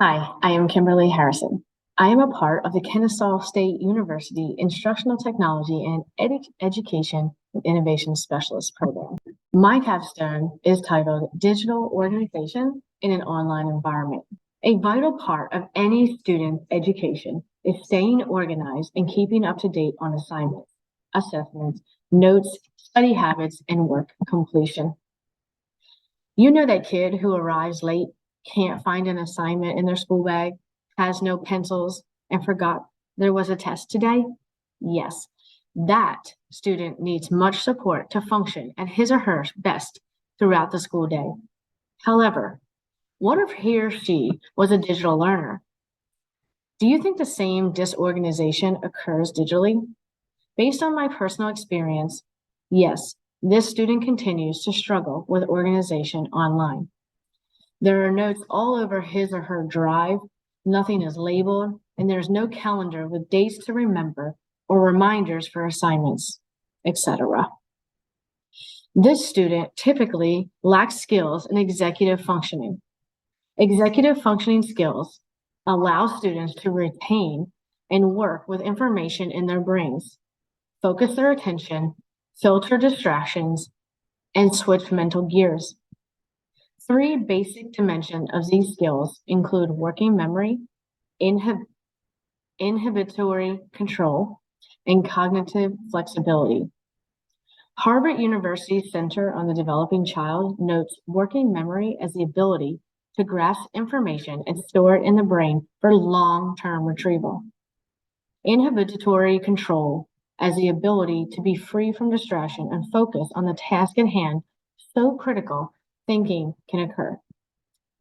Hi, I am Kimberly Harrison. I am a part of the Kennesaw State University Instructional Technology and Education and Innovation Specialist program. My capstone is titled Digital Organization in an Online Environment. A vital part of any student's education is staying organized and keeping up to date on assignments, assessments, notes, study habits, and work completion. You know that kid who arrives late, can't find an assignment in their school bag, has no pencils, and forgot there was a test today? Yes, that student needs much support to function at his or her best throughout the school day. However, what if he or she was a digital learner? Do you think the same disorganization occurs digitally? Based on my personal experience, yes, this student continues to struggle with organization online. There are notes all over his or her drive, nothing is labeled, and there's no calendar with dates to remember or reminders for assignments, etc. This student typically lacks skills in executive functioning. Executive functioning skills allow students to retain and work with information in their brains, focus their attention, filter distractions, and switch mental gears. Three basic dimensions of these skills include working memory, inhibitory control, and cognitive flexibility. Harvard University's Center on the Developing Child notes working memory as the ability to grasp information and store it in the brain for long-term retrieval. Inhibitory control as the ability to be free from distraction and focus on the task at hand, so critical thinking can occur.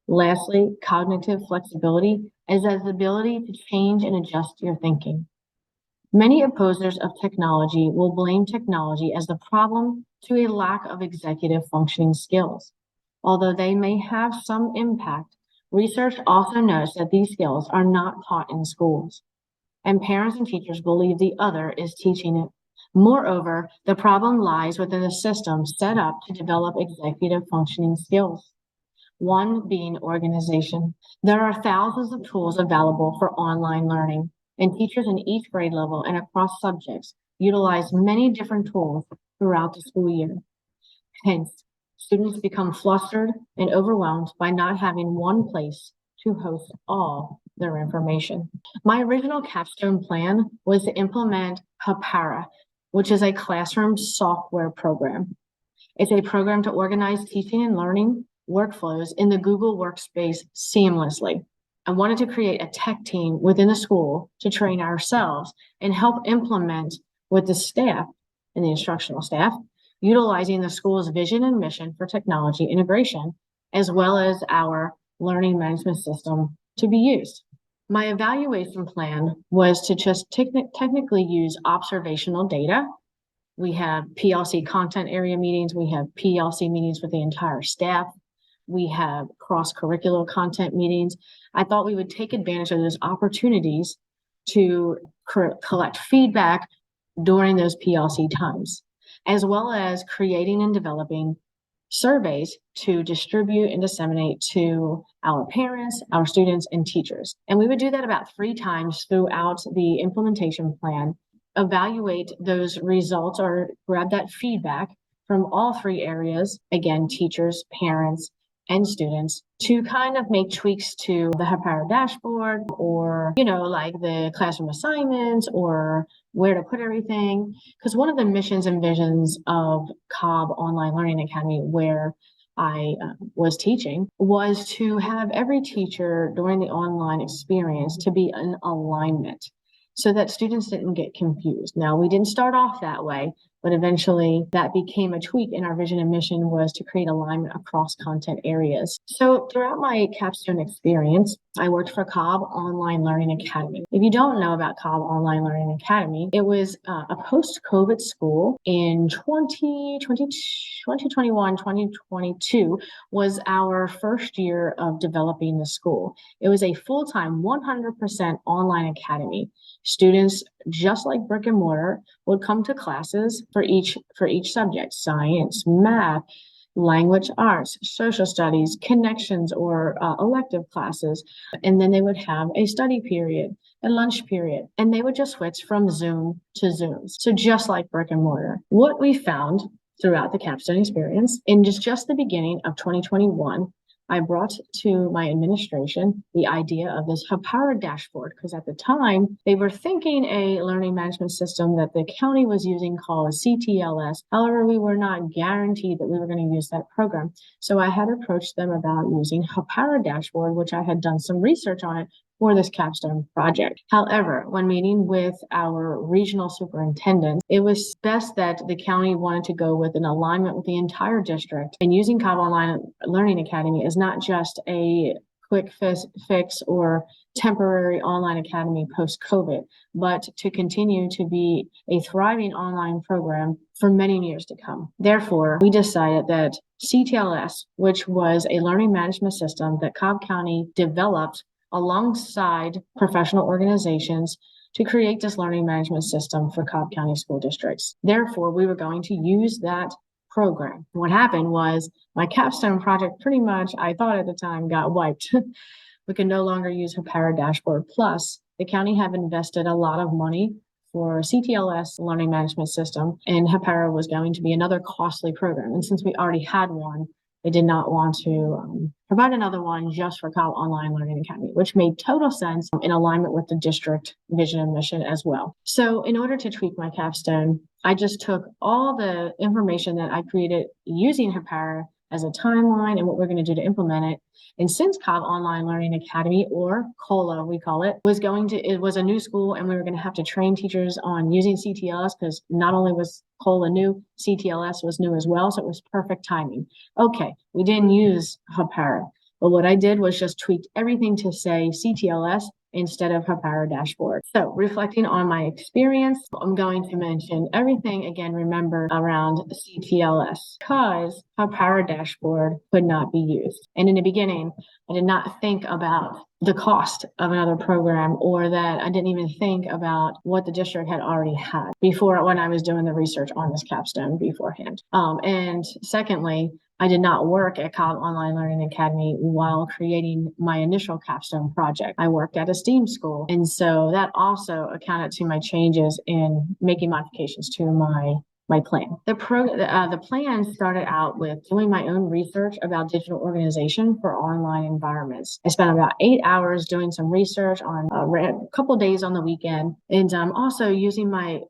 Lastly, cognitive flexibility is the ability to change and adjust your thinking. Many opposers of technology will blame technology as the problem to a lack of executive functioning skills. Although they may have some impact, research also notes that these skills are not taught in schools, and parents and teachers believe the other is teaching it. Moreover, the problem lies within the system set up to develop executive functioning skills. One being organization. There are thousands of tools available for online learning, and teachers in each grade level and across subjects utilize many different tools throughout the school year. Hence, students become flustered and overwhelmed by not having one place to host all their information. My original capstone plan was to implement Papara, which is a classroom software program. It's a program to organize teaching and learning workflows in the Google Workspace seamlessly. I wanted to create a tech team within the school to train ourselves and help implement with the staff and the instructional staff, utilizing the school's vision and mission for technology integration, as well as our learning management system to be used. My evaluation plan was to just technically use observational data. We have PLC content area meetings. We have PLC meetings with the entire staff. We have cross-curricular content meetings. I thought we would take advantage of those opportunities to collect feedback during those PLC times, as well as creating and developing surveys to distribute and disseminate to our parents, our students, and teachers. And we would do that about 3 times throughout the implementation plan, evaluate those results or grab that feedback from all 3 areas, again, teachers, parents, and students, to kind of make tweaks to the Hapara dashboard or, like the classroom assignments or where to put everything. Because one of the missions and visions of Cobb Online Learning Academy, where I was teaching, was to have every teacher during the online experience to be in alignment so that students didn't get confused. Now, we didn't start off that way, but eventually that became a tweak in our vision and mission, was to create alignment across content areas. So throughout my capstone experience, I worked for Cobb Online Learning Academy. If you don't know about Cobb Online Learning Academy, it was a post-COVID school in 2021, 2022 was our first year of developing the school. It was a full-time 100% online academy. Students, just like brick and mortar, would come to classes for each subject: science, math, language arts, social studies, connections, or elective classes. And then they would have a study period, a lunch period, and they would just switch from Zoom to Zoom. So just like brick and mortar. What we found throughout the Capstone experience in just the beginning of 2021, I brought to my administration the idea of this Hapara dashboard, because at the time they were thinking a learning management system that the county was using called CTLS. However, we were not guaranteed that we were going to use that program. So I had approached them about using Hapara dashboard, which I had done some research on it for this Capstone project. However, when meeting with our regional superintendent, it was best that the county wanted to go with an alignment with the entire district. And using Cobb Online Learning Academy is not just a quick fix or temporary online academy post-COVID, but to continue to be a thriving online program for many years to come. Therefore, we decided that CTLS, which was a learning management system that Cobb County developed alongside professional organizations to create this learning management system for Cobb County school districts. Therefore, we were going to use that program. What happened was my Capstone project pretty much, I thought at the time, got wiped. We could no longer use Hapara dashboard. Plus, the county have invested a lot of money for CTLS learning management system, and Hapara was going to be another costly program. And since we already had one, they did not want to provide another one just for Cobb Online Learning Academy, which made total sense in alignment with the district vision and mission as well. So in order to tweak my Capstone, I just took all the information that I created using Hapara as a timeline and what we're going to do to implement it. And since Cobb Online Learning Academy, or COLA, we call it, it was a new school, and we were going to have to train teachers on using CTLS, because not only was COLA new, CTLS was new as well. So it was perfect timing. Okay, we didn't use Hapara, but what I did was just tweaked everything to say CTLS instead of Hapara dashboard. So reflecting on my experience, I'm going to mention everything again, remember, around CTLS, because Hapara dashboard could not be used. And in the beginning, I did not think about the cost of another program, or that I didn't even think about what the district had already had before, when I was doing the research on this Capstone beforehand. And secondly, I did not work at Cobb Online Learning Academy while creating my initial Capstone project. I worked at a STEAM school, and so that also accounted to my changes in making modifications to my plan. The plan started out with doing my own research about digital organization for online environments. I spent about 8 hours doing some research on a couple of days on the weekend, and also using my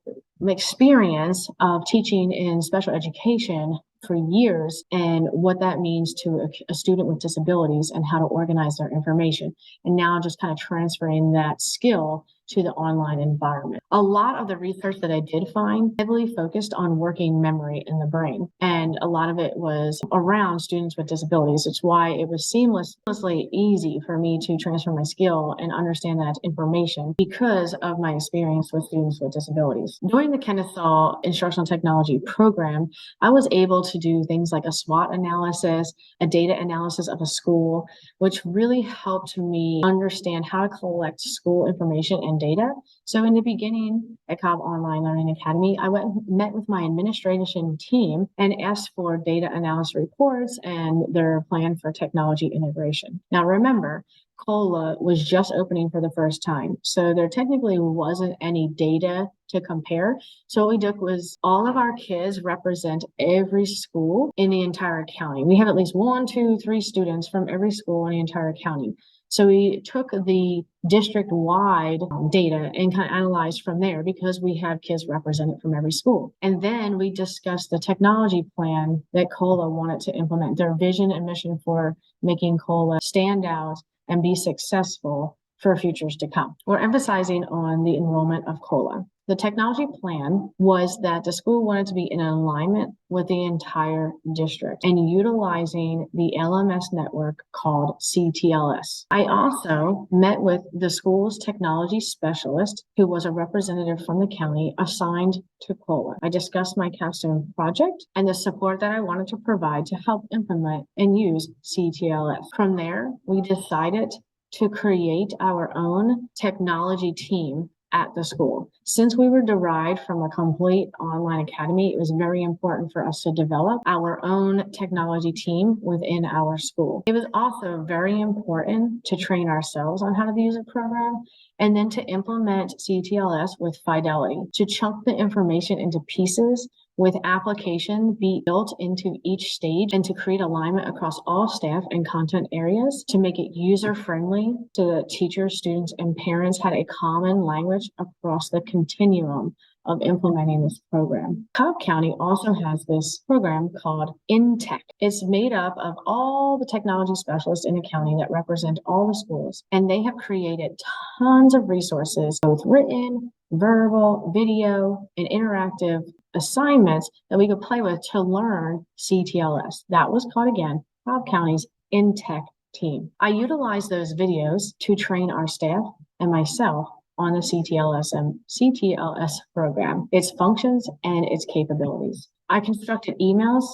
experience of teaching in special education for years, and what that means to a student with disabilities and how to organize their information. And now just kind of transferring that skill to the online environment. A lot of the research that I did find heavily focused on working memory in the brain. And a lot of it was around students with disabilities. It's why it was seamlessly easy for me to transfer my skill and understand that information, because of my experience with students with disabilities. During the Kennesaw Instructional Technology program, I was able to do things like a SWOT analysis, a data analysis of a school, which really helped me understand how to collect school information and data. So in the beginning at Cobb Online Learning Academy, I met with my administration team and asked for data analysis reports and their plan for technology integration. Now remember, COLA was just opening for the first time, so there technically wasn't any data to compare. So what we did was, all of our kids represent every school in the entire county. We have at least 1, 2, 3 students from every school in the entire county. So we took the district-wide data and kind of analyzed from there, because we have kids represented from every school. And then we discussed the technology plan that COLA wanted to implement, their vision and mission for making COLA stand out and be successful for futures to come. We're emphasizing on the enrollment of COLA. The technology plan was that the school wanted to be in alignment with the entire district and utilizing the LMS network called CTLS. I also met with the school's technology specialist, who was a representative from the county assigned to COLA. I discussed my Capstone project and the support that I wanted to provide to help implement and use CTLS. From there, we decided to create our own technology team at the school. Since we were derived from a complete online academy, it was very important for us to develop our own technology team within our school. It was also very important to train ourselves on how to use a program and then to implement CTLS with fidelity, to chunk the information into pieces with application be built into each stage and to create alignment across all staff and content areas to make it user-friendly so that teachers, students, and parents had a common language across the continuum of implementing this program. Cobb County also has this program called InTech. It's made up of all the technology specialists in the county that represent all the schools, and they have created tons of resources, both written, verbal, video, and interactive assignments that we could play with to learn CTLS. That was called, again, Cobb County's InTech team. I utilized those videos to train our staff and myself on the CTLS program, its functions and its capabilities. I constructed emails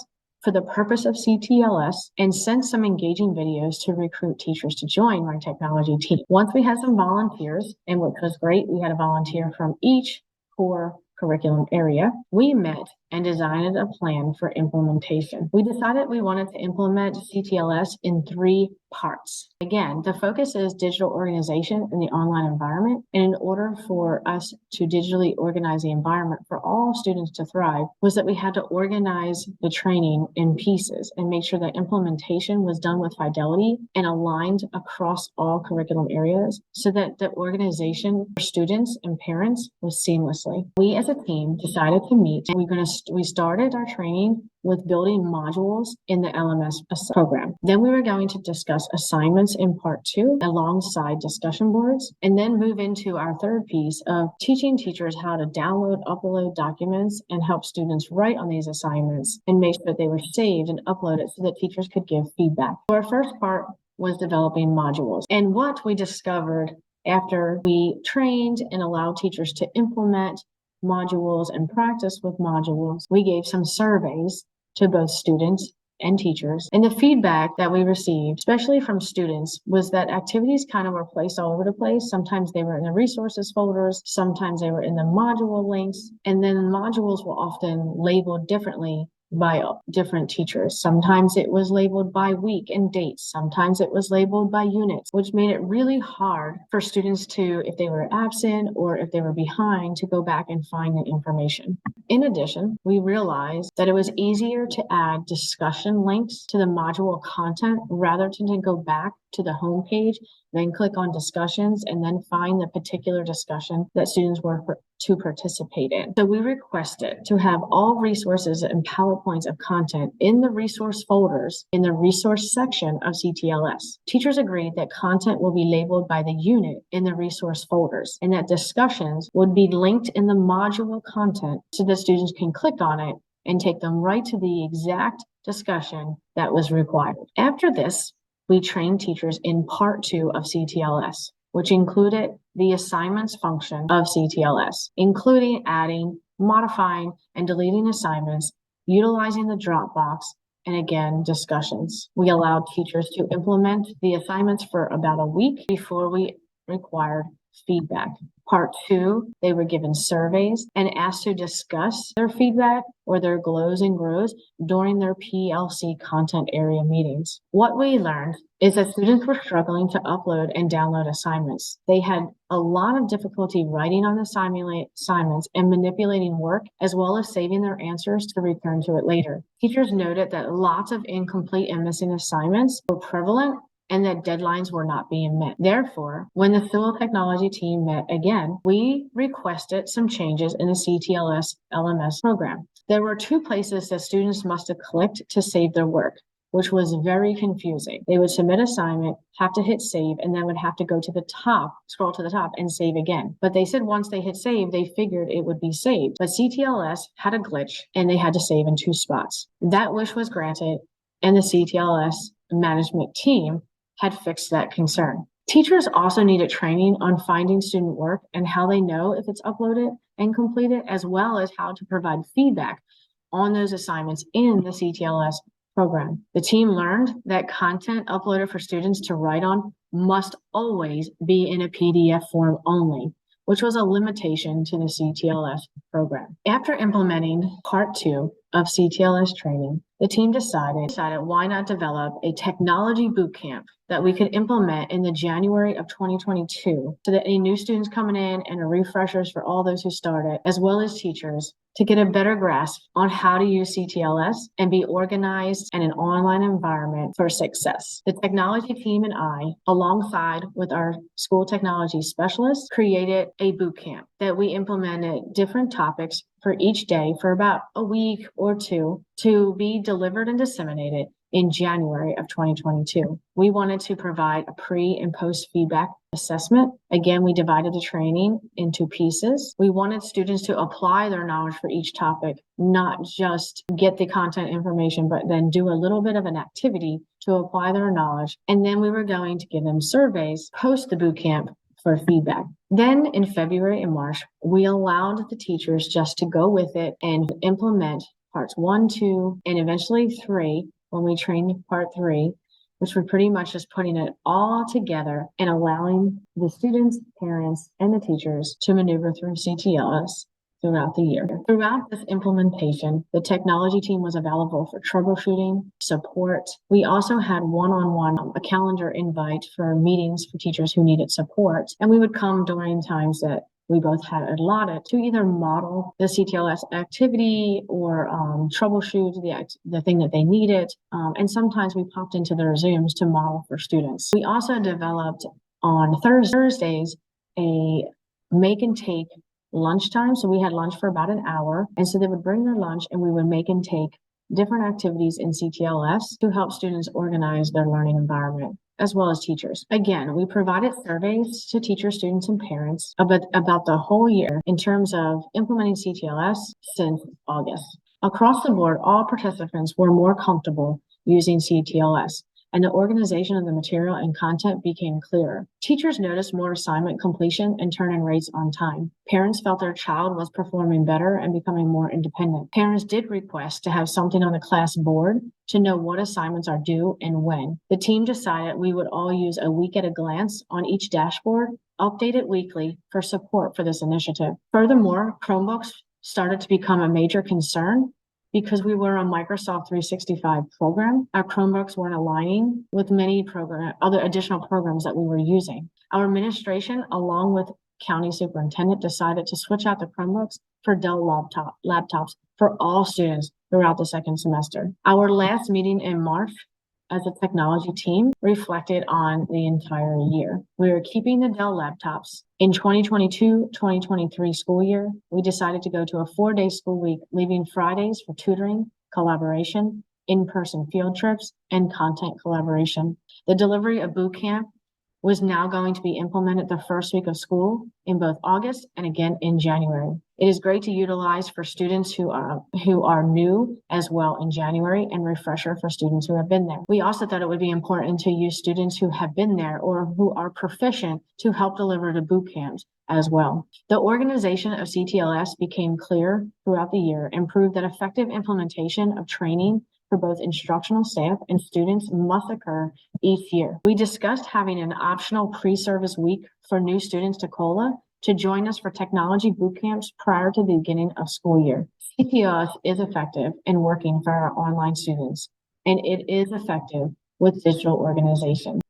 for the purpose of CTLS and sent some engaging videos to recruit teachers to join my technology team. Once we had some volunteers, and what was great, we had a volunteer from each core curriculum area, we met and designed a plan for implementation. We decided we wanted to implement CTLS in 3 parts. Again, the focus is digital organization in the online environment. And in order for us to digitally organize the environment for all students to thrive, was that we had to organize the training in pieces and make sure that implementation was done with fidelity and aligned across all curriculum areas so that the organization for students and parents was seamlessly. We as a team decided to meet, and we started our training with building modules in the LMS program. Then we were going to discuss assignments in part 2 alongside discussion boards, and then move into our third piece of teaching teachers how to download, upload documents and help students write on these assignments and make sure that they were saved and uploaded so that teachers could give feedback. So our first part was developing modules. And what we discovered after we trained and allowed teachers to implement modules and practice with modules, we gave some surveys to both students and teachers. And the feedback that we received, especially from students, was that activities kind of were placed all over the place. Sometimes they were in the resources folders, sometimes they were in the module links, and then modules were often labeled differently by different teachers. Sometimes it was labeled by week and dates. Sometimes it was labeled by units, which made it really hard for students to, if they were absent or if they were behind, to go back and find the information. In addition, we realized that it was easier to add discussion links to the module content rather than to go back to the home page, then click on discussions, and then find the particular discussion that students were to participate in. So we requested to have all resources and PowerPoints of content in the resource folders in the resource section of CTLS. Teachers agreed that content will be labeled by the unit in the resource folders, and that discussions would be linked in the module content so that students can click on it and take them right to the exact discussion that was required. After this, we trained teachers in part 2 of CTLS, which included the assignments function of CTLS, including adding, modifying, and deleting assignments, utilizing the Dropbox, and again, discussions. We allowed teachers to implement the assignments for about a week before we required feedback. Part 2, they were given surveys and asked to discuss their feedback or their glows and grows during their PLC content area meetings. What we learned is that students were struggling to upload and download assignments. They had a lot of difficulty writing on the assignments and manipulating work, as well as saving their answers to return to it later. Teachers noted that lots of incomplete and missing assignments were prevalent and that deadlines were not being met. Therefore, when the Civil Technology team met again, we requested some changes in the CTLS LMS program. There were 2 places that students must have clicked to save their work, which was very confusing. They would submit assignment, have to hit save, and then would have to go to the top, scroll to the top and save again. But they said once they hit save, they figured it would be saved. But CTLS had a glitch and they had to save in 2 spots. That wish was granted, and the CTLS management team had fixed that concern. Teachers also needed training on finding student work and how they know if it's uploaded and completed, as well as how to provide feedback on those assignments in the CTLS program. The team learned that content uploaded for students to write on must always be in a PDF form only, which was a limitation to the CTLS program. After implementing part 2 of CTLS training, the team decided why not develop a technology boot camp that we could implement in the January of 2022 so that any new students coming in and a refreshers for all those who started, as well as teachers, to get a better grasp on how to use CTLS and be organized in an online environment for success. The technology team and I, alongside with our school technology specialists, created a boot camp that we implemented different topics for each day for about a week or two to be delivered and disseminated in January of 2022. We wanted to provide a pre and post feedback assessment. Again, we divided the training into pieces. We wanted students to apply their knowledge for each topic, not just get the content information, but then do a little bit of an activity to apply their knowledge. And then we were going to give them surveys post the boot camp for feedback. Then in February and March, we allowed the teachers just to go with it and implement parts 1, 2, and eventually 3 when we trained part 3, which were pretty much just putting it all together and allowing the students, parents, and the teachers to maneuver through CTLS throughout the year. Throughout this implementation, the technology team was available for troubleshooting, support. We also had one-on-one, a calendar invite for meetings for teachers who needed support. And we would come during times that we both had allotted to either model the CTLS activity or troubleshoot the thing that they needed. And sometimes we popped into their Zooms to model for students. We also developed on Thursdays a make and take lunchtime. So we had lunch for about an hour. And so they would bring their lunch and we would make and take different activities in CTLS to help students organize their learning environment, as well as teachers. Again, we provided surveys to teachers, students, and parents about the whole year in terms of implementing CTLS since August. Across the board, all participants were more comfortable using CTLS, and the organization of the material and content became clearer. Teachers noticed more assignment completion and turn-in rates on time. Parents felt their child was performing better and becoming more independent. Parents did request to have something on the class board to know what assignments are due and when. The team decided we would all use a week at a glance on each dashboard, update it weekly for support for this initiative. Furthermore, Chromebooks started to become a major concern. Because we were a Microsoft 365 program, our Chromebooks weren't aligning with many other additional programs that we were using. Our administration, along with county superintendent, decided to switch out the Chromebooks for Dell laptops for all students throughout the second semester. Our last meeting in March as a technology team reflected on the entire year. We are keeping the Dell laptops. In 2022-2023 school year, we decided to go to a 4-day school week, leaving Fridays for tutoring, collaboration, in-person field trips, and content collaboration. The delivery of boot camp was now going to be implemented the first week of school in both August and again in January. It is great to utilize for students who are new as well in January, and refresher for students who have been there. We also thought it would be important to use students who have been there or who are proficient to help deliver the boot camps as well. The organization of CTLS became clear throughout the year and proved that effective implementation of training for both instructional staff and students must occur each year. We discussed having an optional pre-service week for new students to COLA to join us for technology boot camps prior to the beginning of school year. CTLS is effective in working for our online students, and it is effective with digital organization.